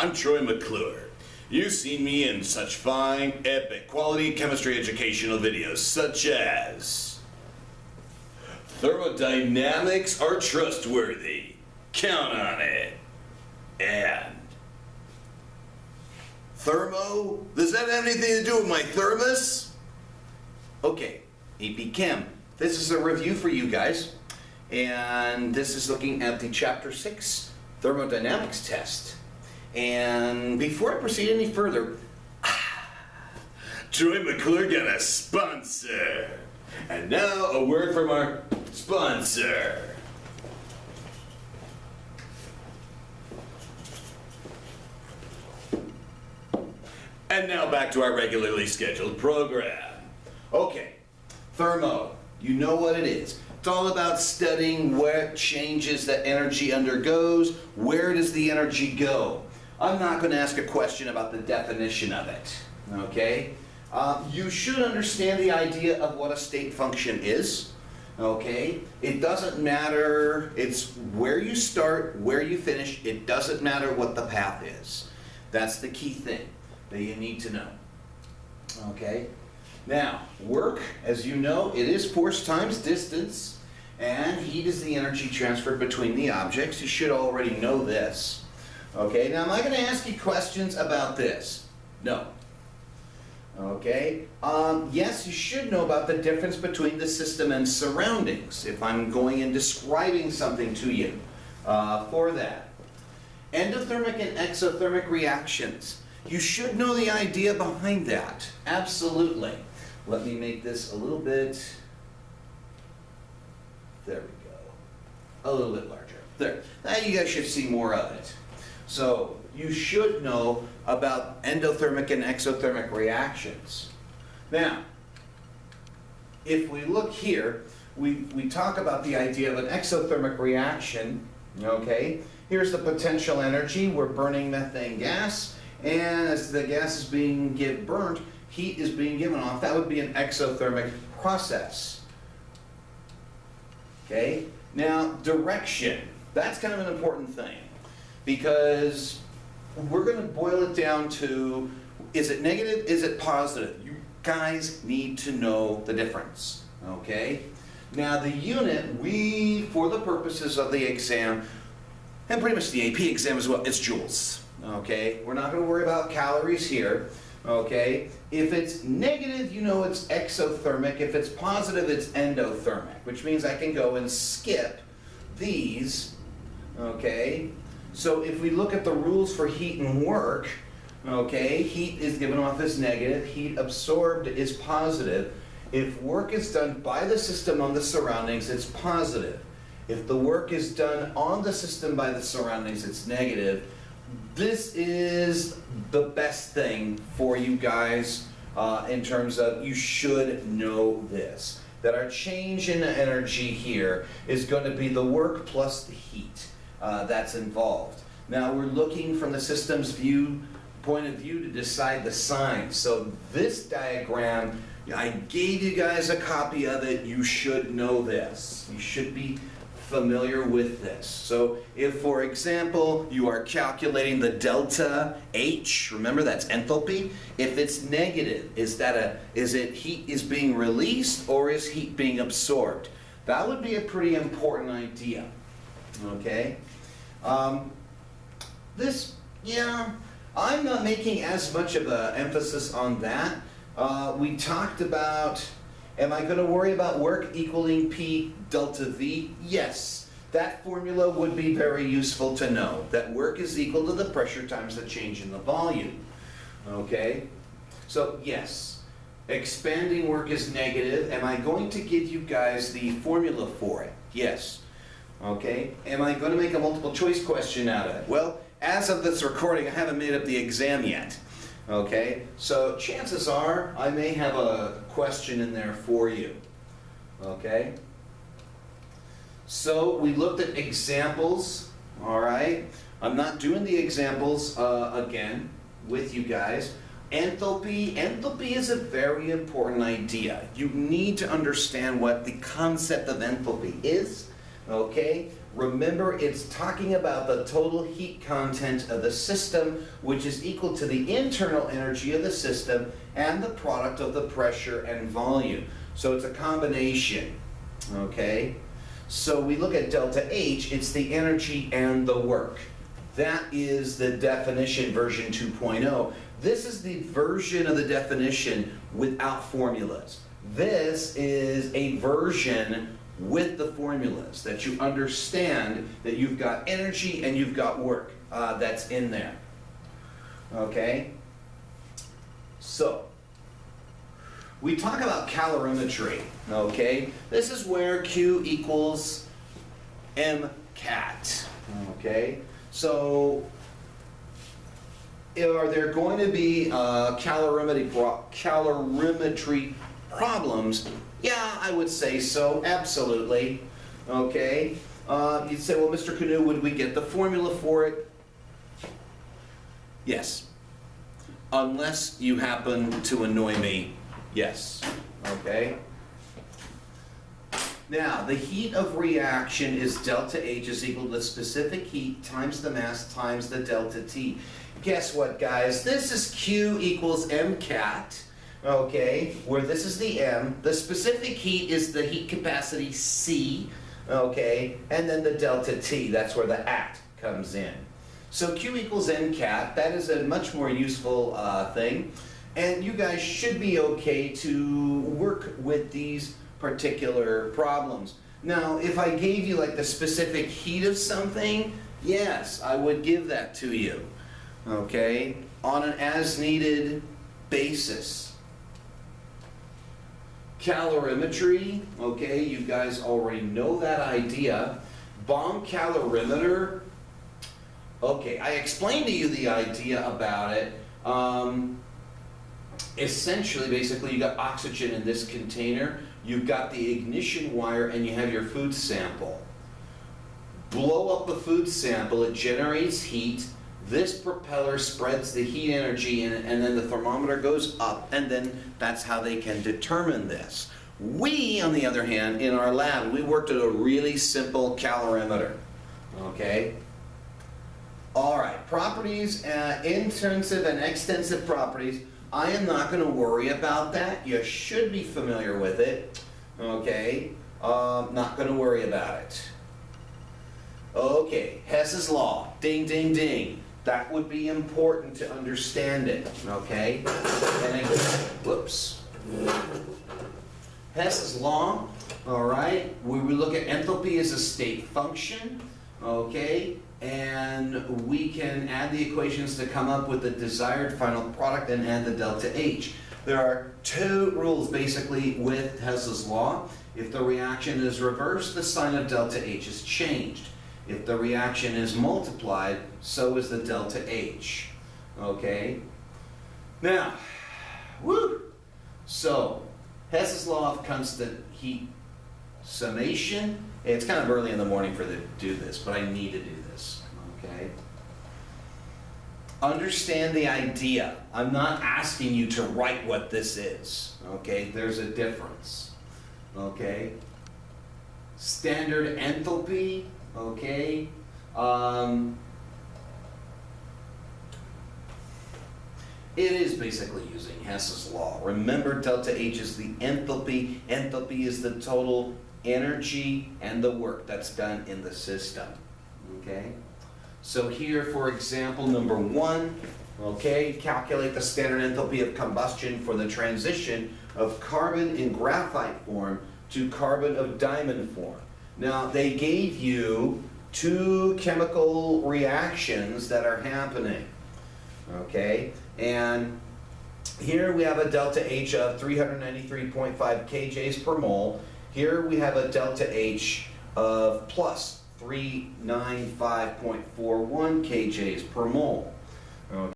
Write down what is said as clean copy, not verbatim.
I'm Troy McClure. You've seen me in such fine, epic, quality chemistry educational videos such as Thermodynamics are trustworthy, count on it, and Thermo? Does that have anything to do with my thermos? Okay, AP Chem, this is a review for you guys, and this is looking at the Chapter 6 Thermodynamics test. And before I proceed any further, Troy McClure got a sponsor. And now a word from our sponsor. And now back to our regularly scheduled program. Okay, thermo, you know what it is. It's all about studying what changes that energy undergoes. Where does the energy go? I'm not going to ask a question about the definition of it, okay? You should understand the idea of what a state function is, okay? It doesn't matter, it's where you start, where you finish, it doesn't matter what the path is. That's the key thing that you need to know, okay? Now, work, as you know, it is force times distance, and heat is the energy transferred between the objects. You should already know this. Okay, now am I going to ask you questions about this? No. Okay, yes, you should know about the difference between the system and surroundings if I'm going and describing something to you for that. Endothermic and exothermic reactions. You should know the idea behind that. Absolutely. Let me make this a little bit, there we go, a little bit larger. There, now you guys should see more of it. So you should know about endothermic and exothermic reactions. Now, if we look here, we talk about the idea of an exothermic reaction, okay? Here's the potential energy. We're burning methane gas, and as the gas is being burnt, heat is being given off. That would be an exothermic process. Okay? Now, direction. That's kind of an important thing, because we're going to boil it down to, is it negative, is it positive? You guys need to know the difference, okay? Now the unit, for the purposes of the exam, and pretty much the AP exam as well, it's joules, okay? We're not going to worry about calories here, okay? If it's negative, you know it's exothermic. If it's positive, it's endothermic, which means I can go and skip these, okay? So if we look at the rules for heat and work, okay, heat is given off as negative, heat absorbed is positive. If work is done by the system on the surroundings, it's positive. If the work is done on the system by the surroundings, it's negative. This is the best thing for you guys in terms of you should know this. That our change in energy here is going to be the work plus the heat. That's involved. Now we're looking from the system's point of view to decide the signs. So this diagram, I gave you guys a copy of it. You should know this. You should be familiar with this. So if, for example, you are calculating the delta H, remember that's enthalpy. If it's negative, is it heat is being released or is heat being absorbed? That would be a pretty important idea. Okay. I'm not making as much of an emphasis on that. We talked about, am I going to worry about work equaling P delta V? Yes, that formula would be very useful to know, that work is equal to the pressure times the change in the volume. Okay, so yes, expanding work is negative. Am I going to give you guys the formula for it? Yes. Okay, am I going to make a multiple choice question out of it? Well, as of this recording, I haven't made up the exam yet. Okay, so chances are I may have a question in there for you. Okay, so we looked at examples, all right? I'm not doing the examples again with you guys. Enthalpy is a very important idea. You need to understand what the concept of enthalpy is. okay? Remember, it's talking about the total heat content of the system, which is equal to the internal energy of the system and the product of the pressure and volume. So it's a combination, okay? So we look at delta H, it's the energy and the work. That is the definition version 2.0. This is the version of the definition without formulas. This is a version with the formulas, that you understand that you've got energy and you've got work that's in there. Okay? So, we talk about calorimetry, okay? This is where Q equals MCAT, okay? So, are there going to be calorimetry problems? Yeah, I would say so, absolutely. Okay. You'd say, well, Mr. Canoe, would we get the formula for it? Yes. Unless you happen to annoy me, yes. Okay. Now, the heat of reaction is delta H is equal to the specific heat times the mass times the delta T. Guess what, guys? This is Q equals MCAT. Okay, where this is the M, the specific heat is the heat capacity C, okay, and then the delta T, that's where the at comes in. So Q equals MCAT, that is a much more useful thing, and you guys should be okay to work with these particular problems. Now, if I gave you like the specific heat of something, yes, I would give that to you, okay, on an as-needed basis. Calorimetry, okay, you guys already know that idea. Bomb calorimeter, okay, I explained to you the idea about it. Essentially, basically, you got oxygen in this container, you've got the ignition wire, and you have your food sample. Blow up the food sample, it generates heat. This propeller spreads the heat energy in it, and then the thermometer goes up, and then that's how they can determine this. We, on the other hand, in our lab, we worked at a really simple calorimeter. Okay? All right, properties, intensive and extensive properties. I am not going to worry about that. You should be familiar with it. Okay? Not going to worry about it. Okay, Hess's law. Ding, ding, ding. That would be important to understand it, okay? And again, whoops. Hess's law, all right? We look at enthalpy as a state function, okay? And we can add the equations to come up with the desired final product and add the delta H. There are two rules basically with Hess's law. If the reaction is reversed, the sign of delta H is changed. If the reaction is multiplied, so is the delta H. Okay? Now, woo! So, Hess's law of constant heat summation. It's kind of early in the morning for to do this, but I need to do this. Okay? Understand the idea. I'm not asking you to write what this is. Okay? There's a difference. Okay? Standard enthalpy. Okay, it is basically using Hess's law. Remember, delta H is the enthalpy. Enthalpy is the total energy and the work that's done in the system. Okay, so here, for example, number 1, okay, calculate the standard enthalpy of combustion for the transition of carbon in graphite form to carbon of diamond form. Now, they gave you 2 chemical reactions that are happening, okay? And here we have a delta H of 393.5 kJs per mole. Here we have a delta H of plus 395.41 kJs per mole. Okay.